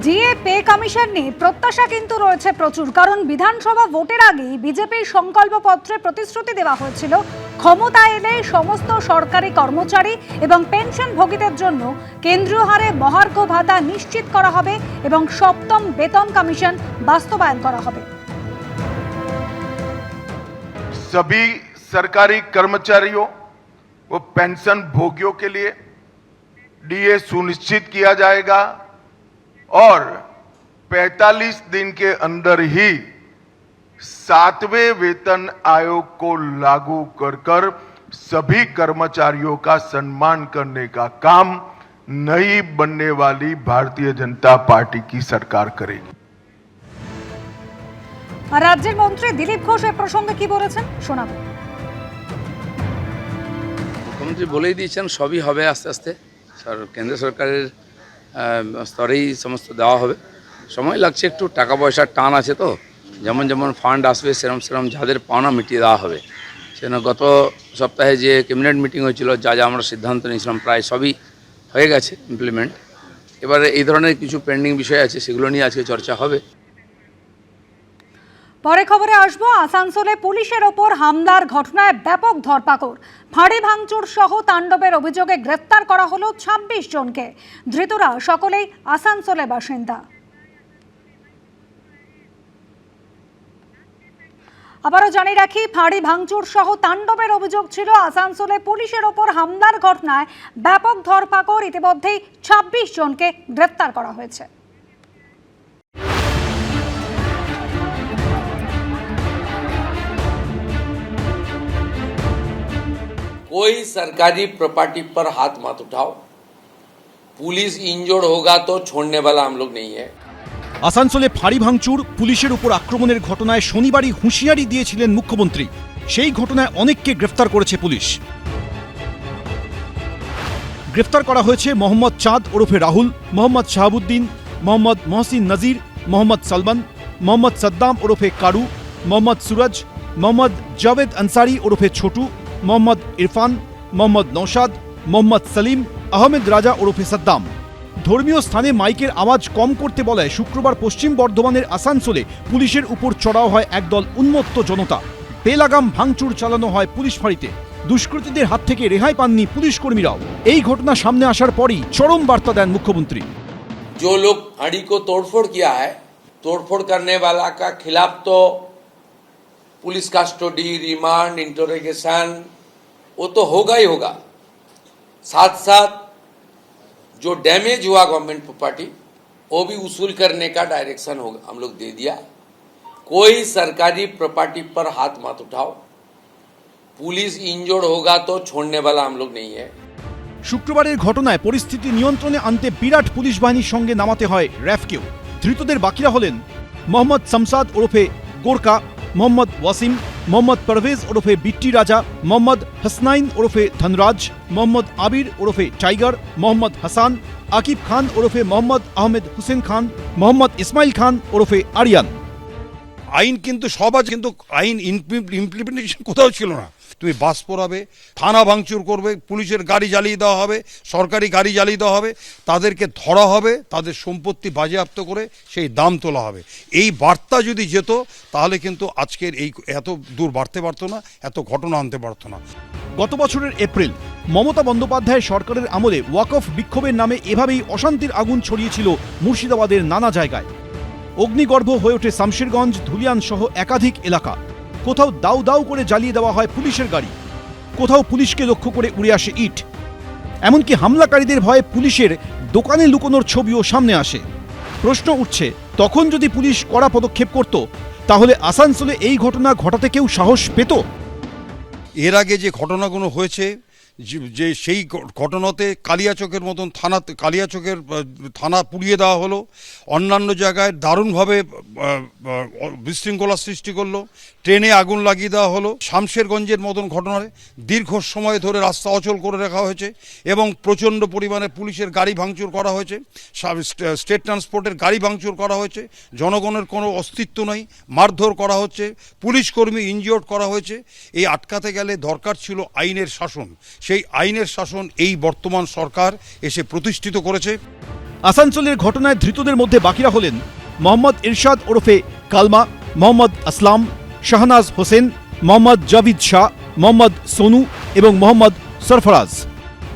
DA pay commission নিয়ে প্রত্যাশা কিন্তু রয়েছে প্রচুর, কারণ বিধানসভা ভোটের আগেই বিজেপির সংকল্পপত্রে প্রতিশ্রুতি দেওয়া হয়েছিল ক্ষমতায় এলে সমস্ত সরকারি কর্মচারী এবং পেনশনভোগীদের জন্য কেন্দ্রীয় হারে মহার্ঘ ভাতা নিশ্চিত করা হবে এবং সপ্তম বেতন কমিশন বাস্তবায়ন করা হবে। सभी सरकारी कर्मचारियों व पेंशन भोगियों के लिए डीए सुनिश्चित किया जाएगा और 45 दिन के अंदर ही 7वें वेतन आयोग को लागू कर सभी कर्मचारियों का सम्मान करने का काम नई बनने वाली भारतीय जनता पार्टी की सरकार करेगी। আর রাজ্যের মন্ত্রী দিলীপ ঘোষ এ প্রসঙ্গে কি বলেছেন শোনাবো। মুখ্যমন্ত্রী বলেই দিয়েছেন সবই হবে আস্তে আস্তে, কেন্দ্র সরকারের স্তরেই সমস্ত দেওয়া হবে। সময় লাগছে, একটু টাকা পয়সার টান আছে, তো যেমন যেমন ফান্ড আসবে সেরম সেরম যাদের পাওনা মিটিয়ে দেওয়া হবে। সেজন্য গত সপ্তাহে যে ক্যাবিনেট মিটিং হয়েছিল, যা যা আমরা সিদ্ধান্ত নিয়েছিলাম প্রায় সবই হয়ে গেছে ইমপ্লিমেন্ট। এবারে এই ধরনের কিছু পেন্ডিং বিষয় আছে, সেগুলো নিয়ে আজকে চর্চা হবে। পরে খবরে আসবো, আসানসোলে পুলিশের ওপর হামলার ঘটনায় ব্যাপক ধরপাকড়, ফাঁড়ি ভাঙচুর সহ তাণ্ডবের অভিযোগে গ্রেফতার করা হলো ২৬ জনকে। ধৃতরা সকলেই আসানসোলের বাসিন্দা। আবারও জানিয়ে রাখি, ফাঁড়ি ভাঙচুর সহ তাণ্ডবের অভিযোগ ছিল। আসানসোলে পুলিশের ওপর হামলার ঘটনায় ব্যাপক ধরপাকড়, ইতিমধ্যেই ২৬ জনকে গ্রেফতার করা হয়েছে। कोई सरकारी प्रॉपर्टी पर हाथ मत उठाओ, पुलिस इंजर्ड होगा तो छोड़ने वाला हम लोग नहीं है। আসানসোলে ফাঁড়ি ভাঙচুর, পুলিশের উপর আক্রমণের ঘটনায় শনিবারই হুঁশিয়ারি দিয়েছিলেন মুখ্যমন্ত্রী। সেই ঘটনায় অনেককে গ্রেফতার করেছে পুলিশ। গ্রেফতার করা হয়েছে মোহাম্মদ চাঁদ ওরফে রাহুল, মোহাম্মদ শাহাবুদ্দিন, মোহাম্মদ মহসিন নজির, মোহাম্মদ সালমান, মোহাম্মদ সাদ্দাম ওরফে কারু, মোহাম্মদ সুরজ, মোহাম্মদ জাভেদ আনসারি ওরফে ছোটু, মোহাম্মদ ইরফান, মোহাম্মদ নৌশাদ, মোহাম্মদ সলিম, আহমেদ রাজা ওরফে সাদ্দাম। ধর্মীয় স্থানে মাইকের আওয়াজ কম করতে বলায় শুক্রবার পশ্চিম বর্ধমানের আসানসোলে পুলিশের উপর চড়াও হয় একদল উন্মত্ত জনতা। বেলাগাম ভাঙচুর চালানো হয় পুলিশ ফাঁড়িতে। দুষ্কৃতীদের হাত থেকে রেহাই পাননি পুলিশ কর্মীরাও। এই ঘটনা সামনে আসার পরই চরম বার্তা দেন মুখ্যমন্ত্রী। जो लोग फाड़ी को तोड़फोड़ किया है, तोड़फोड़ करने वाला का खिलाफ तो पुलिस कस्टडी, रिमांड, इंटरोगेशन वो तो होगा ही होगा। साथ साथ जो डैमेज हुआ गवर्नमेंट प्रॉपर्टी वो भी वसूल करने का डायरेक्शन होगा, हम लोग दे दिया। कोई सरकारी प्रॉपर्टी पर हाथ मत उठाओ, पुलिस इंजर्ड होगा तो छोड़ने वाला हम लोग नहीं है। শুক্রবারের ঘটনায় পরিস্থিতি নিয়ন্ত্রণে আনতে বিরাট পুলিশ বাহিনীর সঙ্গে নামাতে হয় র্যাফকেও। ধৃতদের বাকিরা হলেন মোহাম্মদ শামসাদ ওরফে গোরকা, মোহাম্মদ ওয়াসিম, মোহাম্মদ পারভেজ ওরফে বিট্টি রাজা, মোহাম্মদ হাসনাইন ওরফে ধনরাজ, মোহাম্মদ আবির ওরফে টাইগার, মোহাম্মদ হাসান, আকিব খান ওরফে মোহাম্মদ আহমেদ হুসেন খান, মোহাম্মদ ইসমাইল খান ওরফে আরিয়ান। আইন কিন্তু সব আছে, কিন্তু আইন ইমপ্লিমেন্টেশন কোথাও ছিল না। তুমি বাস পোড়াবে, থানা ভাঙচুর করবে, পুলিশের গাড়ি জ্বালিয়ে দেওয়া হবে, সরকারি গাড়ি জ্বালিয়ে দেওয়া হবে, তাদেরকে ধরা হবে, তাদের সম্পত্তি বাজেয়াপ্ত করে সেই দাম তোলা হবে। এই বার্তা যদি যেত তাহলে কিন্তু আজকের এই এত দূর বাড়তে পারতো না, এত ঘটনা আনতে পারতো না। গত বছরের এপ্রিল মমতা বন্দ্যোপাধ্যায় সরকারের আমলে ওয়াকফ বিক্ষোভের নামে এভাবেই অশান্তির আগুন ছড়িয়েছিল মুর্শিদাবাদের নানা জায়গায়। অগ্নিগর্ভ হয়ে ওঠে শামশেরগঞ্জ, ধুলিয়ান সহ একাধিক এলাকা। কোথাও দাউ দাউ করে জ্বালিয়ে দেওয়া হয় পুলিশের গাড়ি, কোথাও পুলিশকে লক্ষ্য করে উড়ে আসে ইট। এমনকি হামলাকারীদের ভয়ে পুলিশের দোকানে লুকোনোর ছবিও সামনে আসে। প্রশ্ন উঠছে, তখন যদি পুলিশ কড়া পদক্ষেপ করত তাহলে আসানসোলে এই ঘটনা ঘটাতে কেউ সাহস পেত? এর আগে যে ঘটনাগুলো হয়েছে, যে সেই ঘটনাতে কালিয়াচকের মতন কালিয়াচকের থানা পুড়িয়ে দেওয়া হলো, অন্যান্য জায়গায় দারুণভাবে বিশৃঙ্খলা সৃষ্টি করলো, ট্রেনে আগুন লাগিয়ে দেওয়া হলো। শামশেরগঞ্জের মতন ঘটনায় দীর্ঘ সময় ধরে রাস্তা অচল করে রাখা হয়েছে এবং প্রচণ্ড পরিমাণে পুলিশের গাড়ি ভাঙচুর করা হয়েছে, স্টেট ট্রান্সপোর্টের গাড়ি ভাঙচুর করা হয়েছে, জনগণের কোনো অস্তিত্ব নেই, মারধর করা হচ্ছে, পুলিশ কর্মী ইনজিওর্ড করা হয়েছে। এই আটকাতে গেলে দরকার ছিল আইনের শাসন। সেই আইনের শাসন এই বর্তমান সরকার এসে প্রতিষ্ঠিত করেছে। আসানসোলের ঘটনায় ধৃতদের মধ্যে বাকিরা হলেন মোহাম্মদ ইরশাদ ওরফে কালমা, মোহাম্মদ আসলাম, শাহনাজ হোসেন, মোহাম্মদ জাভিদ শাহ, মোহাম্মদ সোনু এবং মোহাম্মদ সরফরাজ।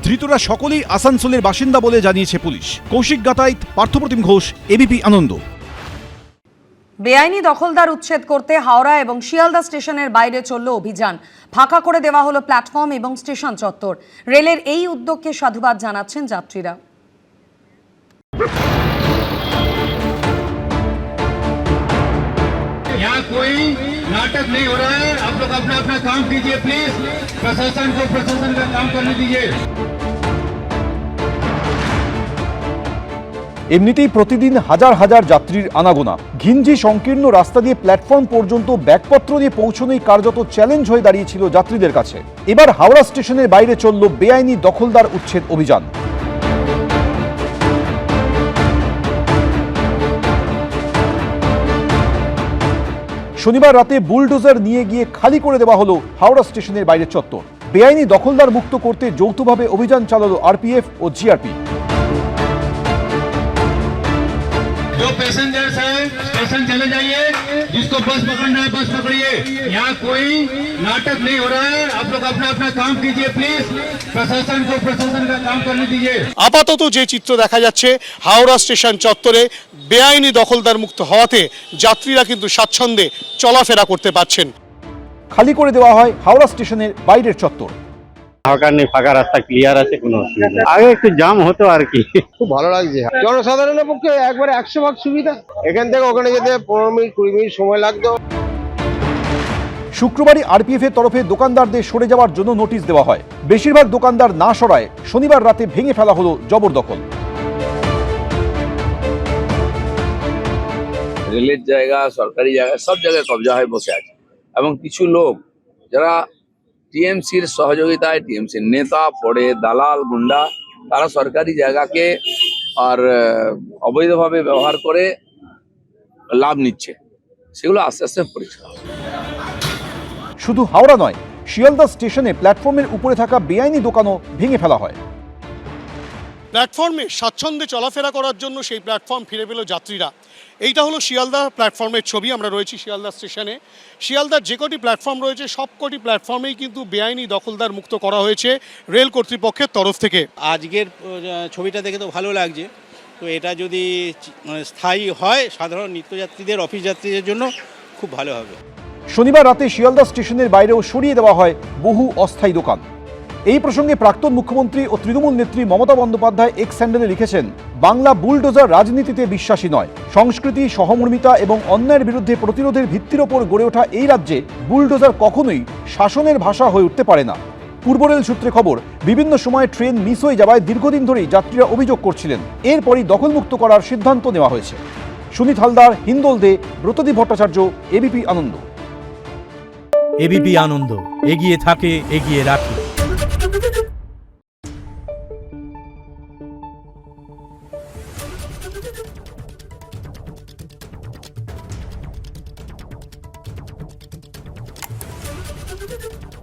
ধৃতরা সকলেই আসানসোলের বাসিন্দা বলে জানিয়েছে পুলিশ। কৌশিক গাতাইত, পার্থপ্রতিম ঘোষ, এবিপি আনন্দ। বেআইনি দখলদার উচ্ছেদ করতে হাওড়া এবং শিয়ালদা স্টেশনের বাইরে চলল অভিযান। ফাঁকা করে দেওয়া হলো প্ল্যাটফর্ম এবং স্টেশন চত্বর। রেলের এই উদ্যোগকে সাধুবাদ জানাচ্ছেন যাত্রীরা। यहाँ कोई नाटक नहीं हो रहा है। आप लोग अपना अपना काम कीजिए प्लीज। प्रशासन को प्रशासन का काम करने दीजिए। এমনিতেই প্রতিদিন হাজার হাজার যাত্রীর আনাগোনা। ঘিঞ্জি সংকীর্ণ রাস্তা দিয়ে প্ল্যাটফর্ম পর্যন্ত ব্যাগপত্র নিয়ে পৌঁছনোই কার্যত চ্যালেঞ্জ হয়ে দাঁড়িয়েছিল যাত্রীদের কাছে। এবার হাওড়া স্টেশনের বাইরে চলল বেআইনি দখলদার উচ্ছেদ অভিযান। শনিবার রাতে বুলডোজার নিয়ে গিয়ে খালি করে দেওয়া হলো হাওড়া স্টেশনের বাইরের চত্বর। বেআইনি দখলদার মুক্ত করতে যৌথভাবে অভিযান চালালো আরপিএফ ও জিআরপি। जो पैसेंजर्स हैं स्टेशन चले जाइए। जिसको बस पकड़ना है बस पकड़िए। यहाँ कोई नाटक नहीं हो रहा है। आप लोग अपना अपना काम कीजिए प्लीज। प्रशासन को प्रशासन का काम करने दीजिए। আপাতত যে চিত্র দেখা যাচ্ছে হাওড়া স্টেশন চত্বরে বেআইনি দখলদার মুক্ত হওয়াতে যাত্রীরা কিন্তু স্বাচ্ছন্দ্যে চলাফেরা করতে পারছেন। খালি করে দেওয়া হয় হাওড়া স্টেশনের বাইরের চত্বর। ফাঁকা নেই, ফাঁকা রাস্তা ক্লিয়ার আছে, কোনো অসুবিধা নেই। আগে একটু জাম হতো আর কি। খুব ভালো লাগছে। জনসাধারণের পক্ষে একবারে 100% সুবিধা। এখান থেকে ওখানে যেতে 15 মিনিট 20 মিনিট সময় লাগতো। শুক্রবারই আরপিএফ এর তরফে দোকানদারদের সরে যাওয়ার জন্য নোটিশ দেওয়া হয়। বেশিরভাগ দোকানদার না সরায় শনিবার রাতে ভেঙে ফেলা হলো জবরদখল। রেলের জায়গা, সরকারি জায়গা, সব জায়গায় কবজা হয়ে বসে আছে এবং কিছু লোক যারা টিএমসির সহযোগিতায়, টিএমসির নেতা, পড়ে দালাল, গুন্ডা, তারা সরকারি জায়গাকে আর অবৈধভাবে ব্যবহার করে লাভ নিচ্ছে। সেগুলো আস্তে আস্তে পরিষ্কার। শুধু হাওড়া নয়, শিয়ালদা স্টেশনে প্ল্যাটফর্মের উপরে থাকা বেআইনি দোকানও ভেঙে ফেলা হয়। প্ল্যাটফর্মে স্বাচ্ছন্দ্যে চলাফেরা করার জন্য সেই প্ল্যাটফর্ম ফিরে পেল যাত্রীরা। এইটা হলো শিয়ালদা প্ল্যাটফর্মের ছবি। আমরা রয়েছি শিয়ালদা স্টেশনে। শিয়ালদার যে কটি প্ল্যাটফর্ম রয়েছে সব কটি প্ল্যাটফর্মেই কিন্তু বেআইনি দখলদার মুক্ত করা হয়েছে রেল কর্তৃপক্ষের তরফ থেকে। আজকের ছবিটা দেখে তো ভালো লাগছে। তো এটা যদি স্থায়ী হয় সাধারণ নিত্যযাত্রীদের, অফিস যাত্রীদের জন্য খুব ভালো হবে। শনিবার রাতে শিয়ালদা স্টেশনের বাইরেও সরিয়ে দেওয়া হয় বহু অস্থায়ী দোকান। এই প্রসঙ্গে প্রাক্তন মুখ্যমন্ত্রী ও তৃণমূল নেত্রী মমতা বন্দ্যোপাধ্যায় এক্স হ্যান্ডেলে লিখেছেন, বাংলা বুলডোজার রাজনীতিতে বিশ্বাসী নয়। সংস্কৃতি, সহমর্মিতা এবং অন্যায়ের বিরুদ্ধে প্রতিরোধের ভিত্তির ওপর গড়ে ওঠা এই রাজ্যে বুলডোজার কখনোই শাসনের ভাষা হয়ে উঠতে পারে না। পূর্ব রেল সূত্রে খবর, বিভিন্ন সময় ট্রেন মিস হয়ে যাওয়ায় দীর্ঘদিন ধরেই যাত্রীরা অভিযোগ করছিলেন। এরপরই দখলমুক্ত করার সিদ্ধান্ত নেওয়া হয়েছে। সুনীত হালদার, হিন্দোল দে, ব্রতদীপ ভট্টাচার্য, এবিপি আনন্দ। এবিপি আনন্দ, এগিয়ে থাকে, এগিয়ে রাখে। Thank you.